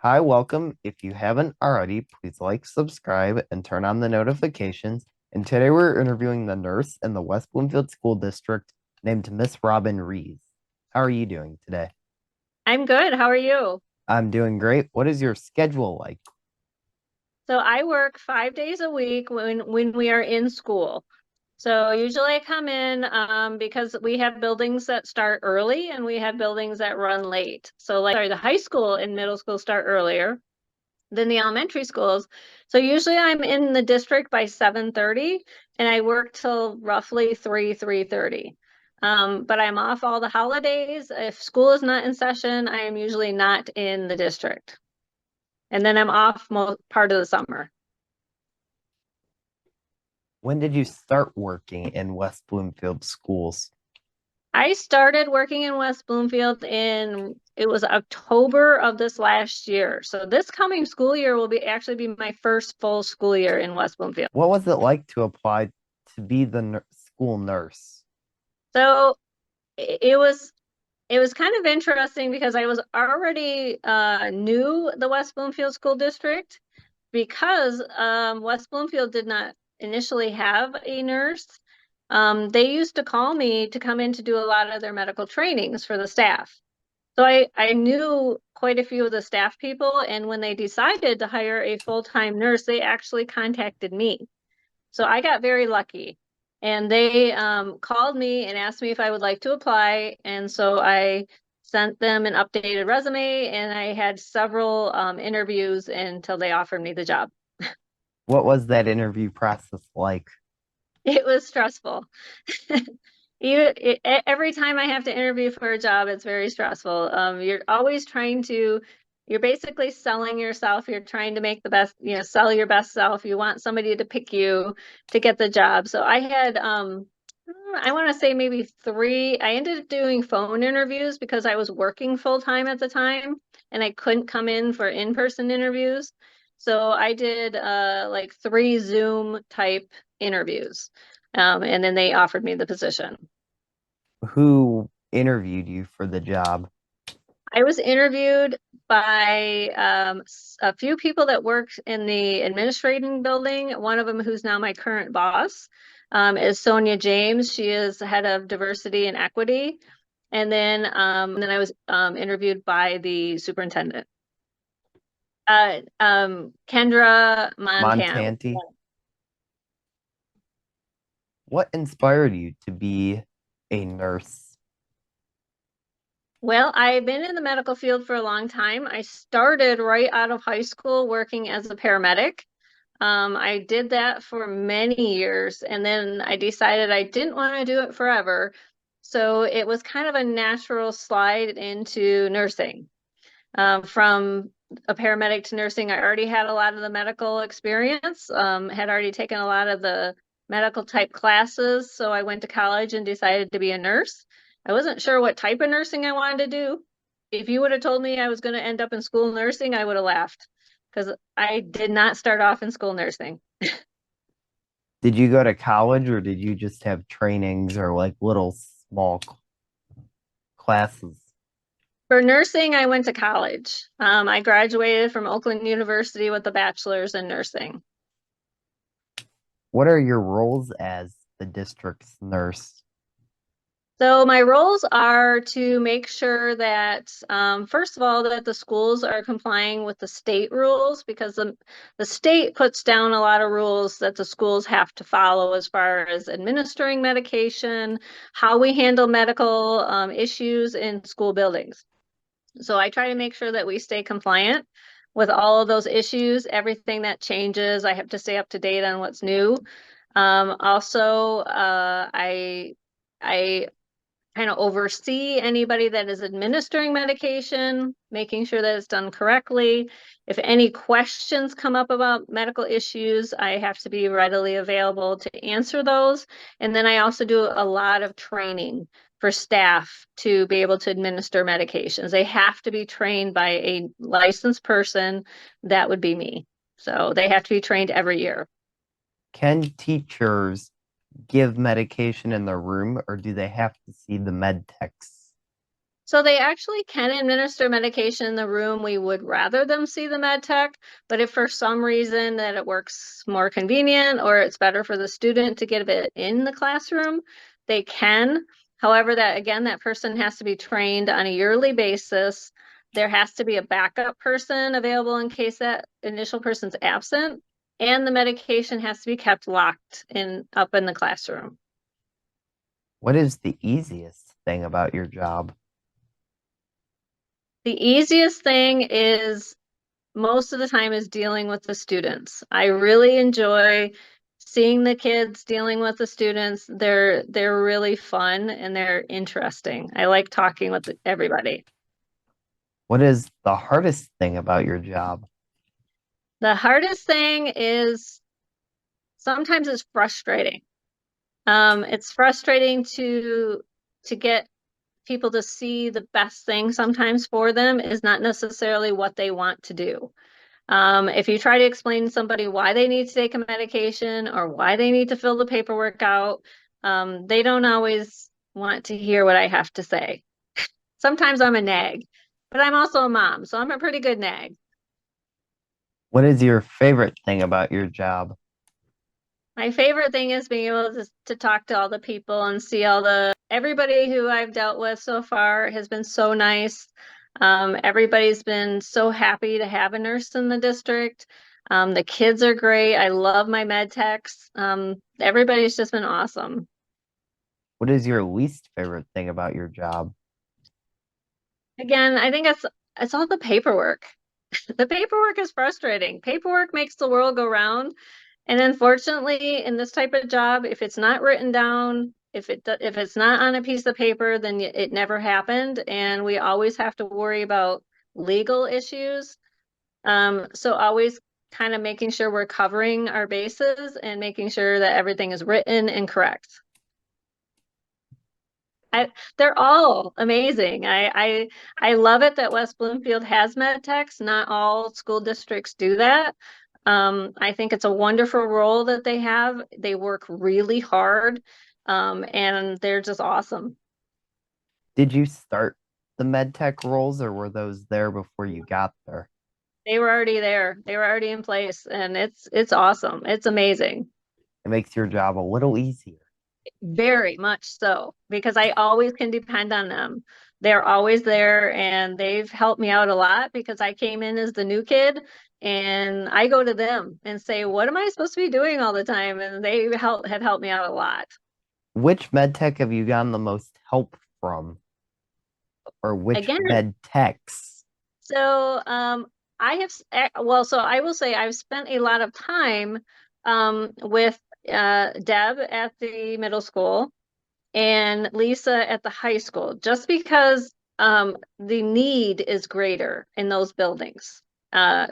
Hi, welcome. If you haven't already, please like, subscribe, and turn on the notifications. And today we're interviewing the nurse in the West Bloomfield School District named Miss Robin Rees. How are you doing today? I'm good. How are you? I'm doing great. What is your schedule like? So I work 5 days a week when we are in school. So usually I come in because we have buildings that start early and we have buildings that run late. So like sorry, the high school and middle school start earlier than the elementary schools. So usually I'm in the district by 7:30 and I work till roughly 3:30. But I'm off all the holidays. If school is not in session, I am usually not in the district. And then I'm off most part of the summer. When did you start working in West Bloomfield schools? I started working in West Bloomfield in it was October of this last year. So this coming school year will be my first full school year in West Bloomfield. What was it like to apply to be the school nurse? So it was kind of interesting because I was already knew the West Bloomfield School District because West Bloomfield did not initially have a nurse. They used to call me to come in to do a lot of their medical trainings for the staff. So I knew quite a few of the staff people, and when they decided to hire a full-time nurse, they actually contacted me. So I got very lucky. And they called me and asked me if I would like to apply. And so I sent them an updated resume, and I had several interviews until they offered me the job. What was that interview process like? It was stressful. Every time I have to interview for a job, it's very stressful. You're always you're basically selling yourself. You're trying to make the best, sell your best self. You want somebody to pick you to get the job. So I had, I want to say maybe three. I ended up doing phone interviews because I was working full time at the time and I couldn't come in for in-person interviews. So I did like three Zoom type interviews. And then they offered me the position. Who interviewed you for the job? I was interviewed by a few people that worked in the administrating building. One of them, who's now my current boss, is Sonia James. She is head of diversity and equity. And then I was interviewed by the superintendent, Kendra Montana. Montanti? What inspired you to be a nurse? Well, I've been in the medical field for a long time. I started right out of high school working as a paramedic. I did that for many years, and then I decided I didn't want to do it forever. So it was kind of a natural slide into nursing. From a paramedic to nursing, I already had a lot of the medical experience, had already taken a lot of the medical type classes. So I went to college and decided to be a nurse. I wasn't sure what type of nursing I wanted to do. If you would have told me I was going to end up in school nursing, I would have laughed because I did not start off in school nursing. Did you go to college or did you just have trainings or like little small classes? For nursing, I went to college. I graduated from Oakland University with a bachelor's in nursing. What are your roles as the district's nurse? So my roles are to make sure that, first of all, that the schools are complying with the state rules because the state puts down a lot of rules that the schools have to follow as far as administering medication, how we handle medical issues in school buildings. So I try to make sure that we stay compliant with all of those issues, everything that changes. I have to stay up to date on what's new. Also, I kind of oversee anybody that is administering medication, making sure that it's done correctly. If any questions come up about medical issues, I have to be readily available to answer those. And then I also do a lot of training for staff to be able to administer medications. They have to be trained by a licensed person. That would be me. So they have to be trained every year. Can teachers give medication in the room or do they have to see the med techs? So they actually can administer medication in the room. We would rather them see the med tech, but if for some reason that it works more convenient or it's better for the student to get it in the classroom, they can. However, that again, that person has to be trained on a yearly basis. There has to be a backup person available in case that initial person's absent, and the medication has to be kept locked in up in the classroom. What is the easiest thing about your job? The easiest thing is most of the time is dealing with the students. I really enjoy seeing the kids dealing with the students. They're really fun and they're interesting. I like talking with everybody. What is the hardest thing about your job? The hardest thing is sometimes it's frustrating. It's frustrating to get people to see the best thing sometimes for them is not necessarily what they want to do. If you try to explain to somebody why they need to take a medication or why they need to fill the paperwork out, they don't always want to hear what I have to say. Sometimes I'm a nag, but I'm also a mom, so I'm a pretty good nag. What is your favorite thing about your job? My favorite thing is being able to talk to all the people and see everybody who I've dealt with so far has been so nice. Everybody's been so happy to have a nurse in the district. The kids are great. I love my med techs. Everybody's just been awesome. What is your least favorite thing about your job? Again, I think it's all the paperwork. The paperwork is frustrating. Paperwork makes the world go round. And unfortunately, in this type of job, if it's not written down, if it's not on a piece of paper, then it never happened, and we always have to worry about legal issues. So always kind of making sure we're covering our bases and making sure that everything is written and correct. I, they're all amazing. I love it that West Bloomfield has med techs. Not all school districts do that. I think it's a wonderful role that they have. They work really hard, and they're just awesome. Did you start the med tech roles or were those there before you got there? They were already there. They were already in place, and it's awesome. It's amazing. It makes your job a little easier. Very much so, because I always can depend on them. They're always there, and they've helped me out a lot because I came in as the new kid, and I go to them and say, "What am I supposed to be doing all the time?" And they have helped me out a lot. Which med tech have you gotten the most help from? Or which Again, med techs? so well, so I will say I've spent a lot of time with Deb at the middle school and Lisa at the high school, just because the need is greater in those buildings.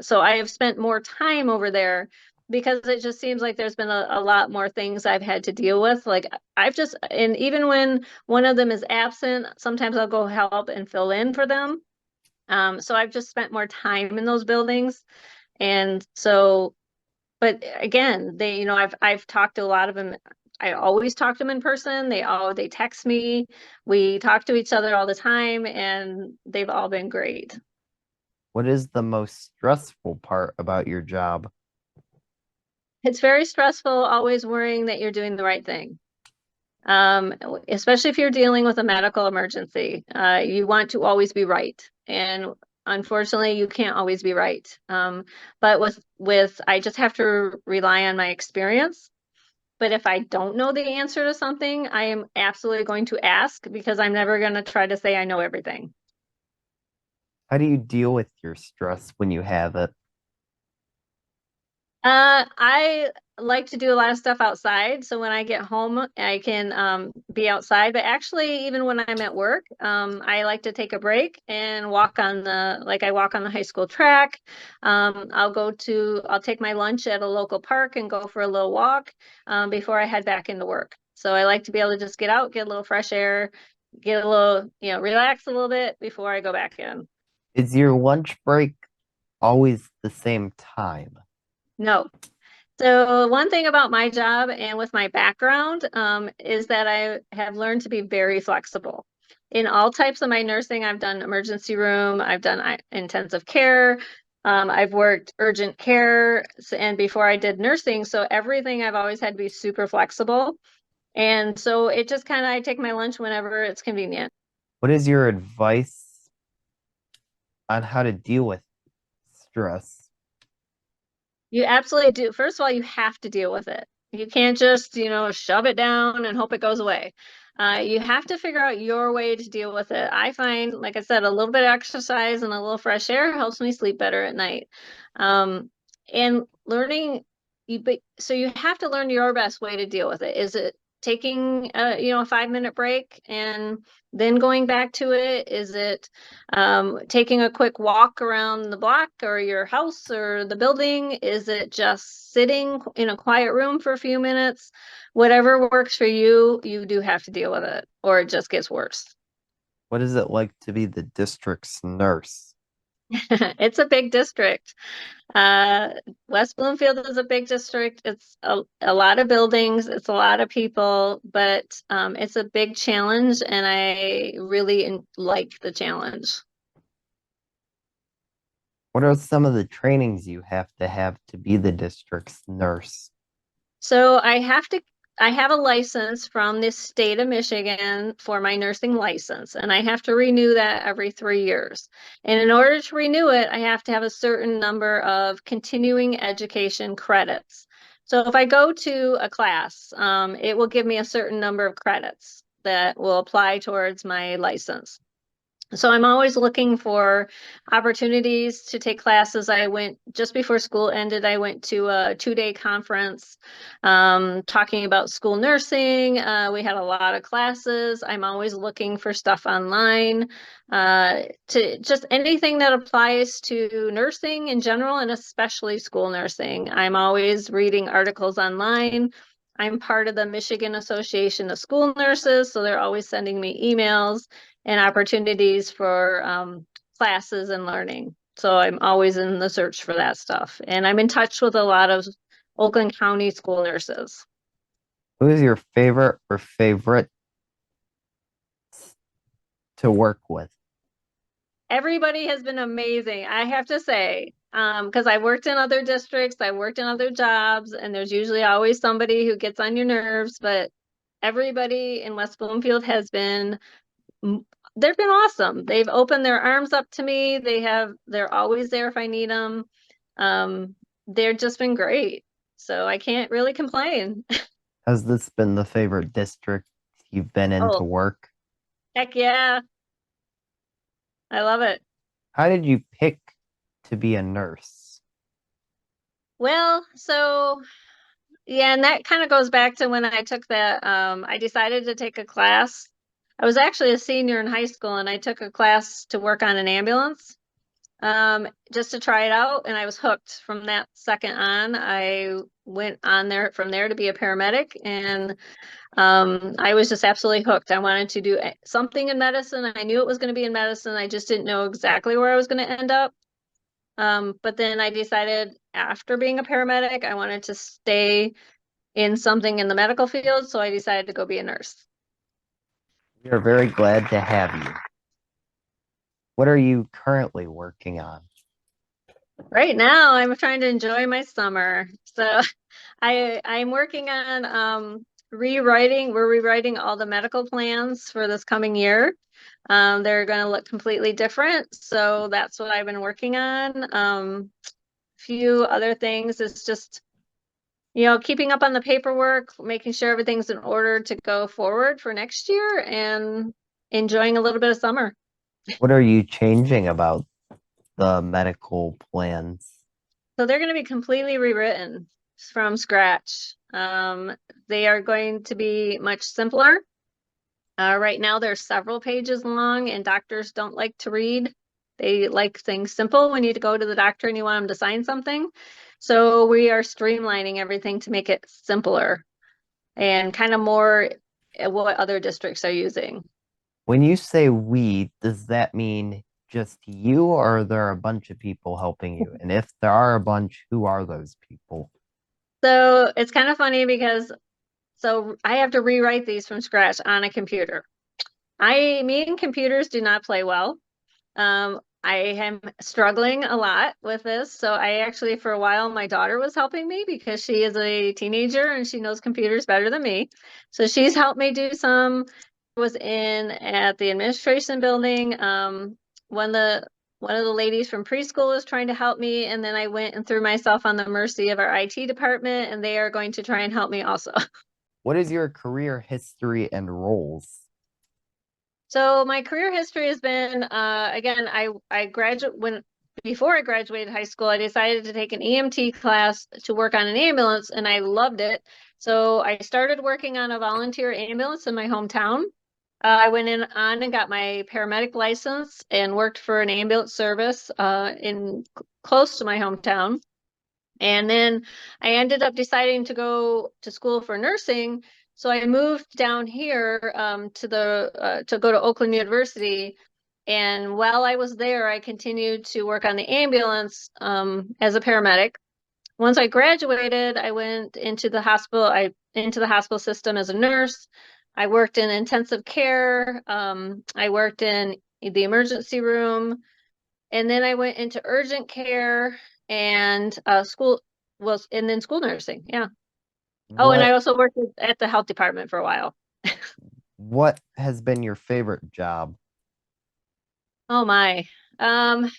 So I have spent more time over there because it just seems like there's been a lot more things I've had to deal with. Like and even when one of them is absent, sometimes I'll go help and fill in for them. So I've just spent more time in those buildings. And so, but again, I've talked to a lot of them. I always talk to them in person. They text me. We talk to each other all the time, and they've all been great. What is the most stressful part about your job? It's very stressful, always worrying that you're doing the right thing. Um, Especially if you're dealing with a medical emergency. You want to always be right. And unfortunately, you can't always be right. But I just have to rely on my experience. But if I don't know the answer to something, I am absolutely going to ask because I'm never going to try to say I know everything. How do you deal with your stress when you have it? I like to do a lot of stuff outside. So when I get home, I can be outside. But actually, even when I'm at work, I like to take a break and I walk on the high school track. I'll take my lunch at a local park and go for a little walk before I head back into work. So I like to be able to just get out, get a little fresh air, get a little, relax a little bit before I go back in. Is your lunch break always the same time? No. So one thing about my job and with my background is that I have learned to be very flexible. in all types of my nursing. I've done emergency room, I've done intensive care, I've worked urgent care, and before I did nursing, so everything I've always had to be super flexible. And so it just kind of, I take my lunch whenever it's convenient. What is your advice on how to deal with stress? You absolutely do. First of all, you have to deal with it. You can't just, shove it down and hope it goes away. You have to figure out your way to deal with it. I find, like I said, a little bit of exercise and a little fresh air helps me sleep better at night. Um, and learning, so you have to learn your best way to deal with it. Is it taking a 5-minute break and then going back to it? Is it taking a quick walk around the block or your house or the building? Is it just sitting in a quiet room for a few minutes? Whatever works for you, you do have to deal with it, or it just gets worse. What is it like to be the district's nurse? It's a big district. Uh, West Bloomfield is a big district. It's a lot of buildings, it's a lot of people, but it's a big challenge, and I really like the challenge. What are some of the trainings you have to be the district's nurse? So I have a license from the state of Michigan for my nursing license, and I have to renew that every 3 years. And in order to renew it, I have to have a certain number of continuing education credits. So if I go to a class, it will give me a certain number of credits that will apply towards my license. So I'm always looking for opportunities to take classes. I went just before school ended, I went to a 2-day conference talking about school nursing. We had a lot of classes. I'm always looking for stuff online to just anything that applies to nursing in general and especially school nursing. I'm always reading articles online. I'm part of the Michigan Association of School Nurses, so they're always sending me emails and opportunities for classes and learning. So I'm always in the search for that stuff. And I'm in touch with a lot of Oakland County school nurses. Who is your favorite or favorite to work with? Everybody has been amazing, I have to say, because I worked in other districts, I worked in other jobs, and there's usually always somebody who gets on your nerves, but everybody in West Bloomfield has been they've been awesome. They've opened their arms up to me. They're always there if I need them. They're just been great. So I can't really complain. Has this been the favorite district you've been in to Oh, work? heck yeah. I love it. How did you pick to be a nurse? Well, so yeah, and that kind of goes back to when I took that I decided to take a class. I was actually a senior in high school and I took a class to work on an ambulance. Just to try it out, and I was hooked from that second on. I went on there from there to be a paramedic, and I was just absolutely hooked. I wanted to do something in medicine. I knew it was going to be in medicine. I just didn't know exactly where I was going to end up. But then I decided after being a paramedic, I wanted to stay in something in the medical field, so I decided to go be a nurse. We are very glad to have you. What are you currently working on? Right now, I'm trying to enjoy my summer. So I'm working on rewriting. We're rewriting all the medical plans for this coming year. They're going to look completely different. So that's what I've been working on. Few other things is just, keeping up on the paperwork, making sure everything's in order to go forward for next year and enjoying a little bit of summer. What are you changing about the medical plans? So they're going to be completely rewritten from scratch. They are going to be much simpler. Right now, they're several pages long, and doctors don't like to read. They like things simple when you go to the doctor and you want them to sign something. So we are streamlining everything to make it simpler and kind of more what other districts are using. When you say we, does that mean just you, or are there a bunch of people helping you? And if there are a bunch, who are those people? So it's kind of funny because I have to rewrite these from scratch on a computer. Me and computers do not play well. I am struggling a lot with this. So I actually, for a while, my daughter was helping me because she is a teenager and she knows computers better than me. So she's helped me do some. Was in at the administration building. One of the ladies from preschool is trying to help me, and then I went and threw myself on the mercy of our IT department, and they are going to try and help me also. What is your career history and roles? So my career history has been again, I graduate when before I graduated high school, I decided to take an EMT class to work on an ambulance, and I loved it. So I started working on a volunteer ambulance in my hometown. I went in on and got my paramedic license and worked for an ambulance service in close to my hometown. And then I ended up deciding to go to school for nursing. So I moved down here to go to Oakland University. And while I was there, I continued to work on the ambulance as a paramedic. Once I graduated, I went into the hospital system as a nurse. I worked in intensive care. I worked in the emergency room. And then I went into urgent care and and then school nursing. Yeah. Oh, and I What also worked at the health department for a while. what has been your favorite job? Oh my. Um,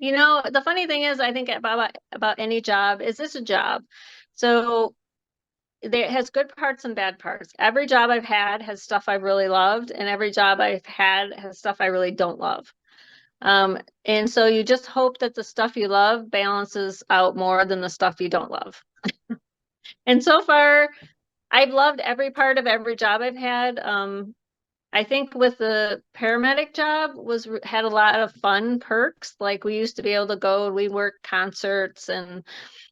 the funny thing is I think about any job is this a job? So there has good parts and bad parts. Every job I've had has stuff I've really loved, and every job I've had has stuff I really don't love. And so you just hope that the stuff you love balances out more than the stuff you don't love. And so far, I've loved every part of every job I've had. I think with the paramedic job had a lot of fun perks. Like we used to be able to go, we work concerts and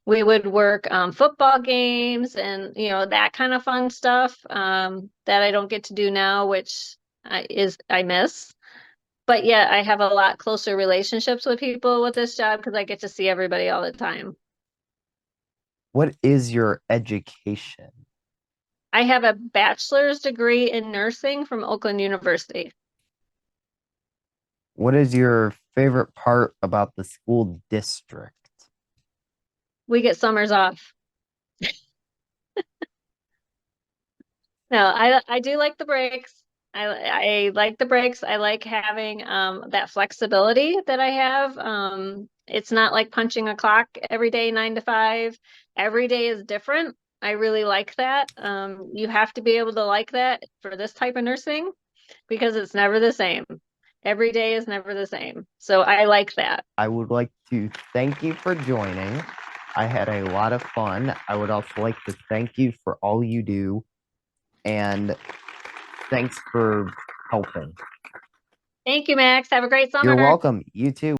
we would work football games and that kind of fun stuff that I don't get to do now, which I miss. But yeah, I have a lot closer relationships with people with this job because I get to see everybody all the time. What is your education? I have a bachelor's degree in nursing from Oakland University. What is your favorite part about the school district? We get summers off. No, I do like the breaks. I like the breaks. I like having that flexibility that I have. It's not like punching a clock every day, 9 to 5. Every day is different. I really like that. You have to be able to like that for this type of nursing because it's never the same. Every day is never the same. So I like that. I would like to thank you for joining. I had a lot of fun. I would also like to thank you for all you do, and thanks for helping. Thank you, Max. Have a great You're summer. welcome. You too.